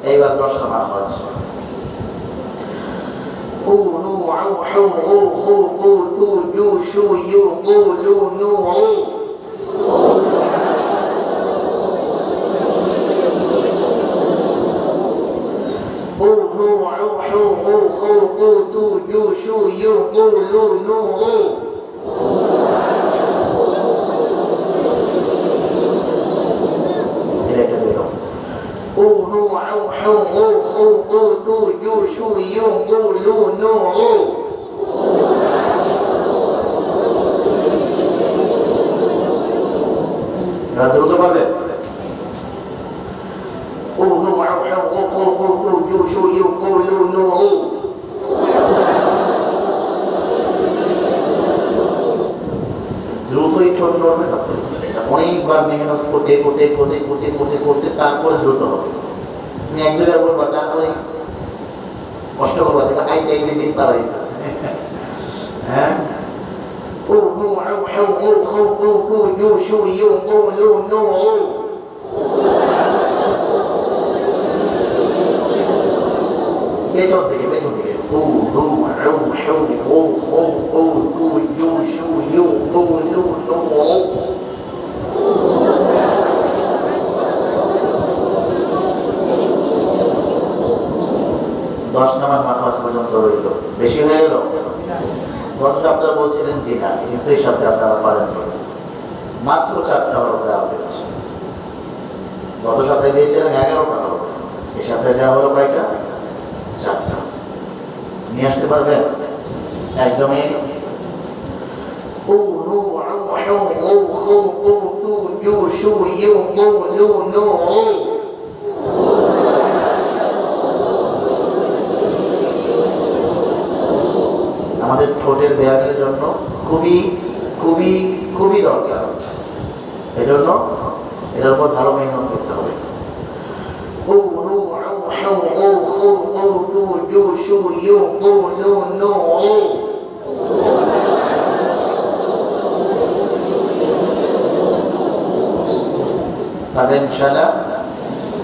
এইবার 10টা মাখরাজ দ্রুত পারবে দ্রুতই ঠোঁট নড়বে না, অনেকবার মেহনত করতে করতে করতে করতে করতে করতে তারপরে দ্রুত হবে। তুমি এক দুবার বলবা, তারপরে কষ্ট করবা, দেখা আইতে আইতে দিন তারা দিতেছে। হ্যাঁ পেছন থেকে পেছন থেকে দশ নাম্বার মাস পর্যন্ত রইল। বেশি হয়ে গেল? গত সপ্তাহে বলছিলেন জি না, কিন্তু এই সপ্তাহে আপনারা পারেন মাত্র 4টা হরফ দেওয়া হয়েছে। গত সপ্তাহে দিয়েছিলেন 11টা হরফ, এই সপ্তাহে দেওয়া হলো কয়টা? 4টা। নিয়ে আসতে পারবেন একদমই? আমাদের ঠোঁটের ব্যায়ামের জন্য খুবই খুবই খুবই দরকার। এজন্য এটার উপর ভালো মেহনত করতে হবে। তাহলে ইনশাআল্লাহ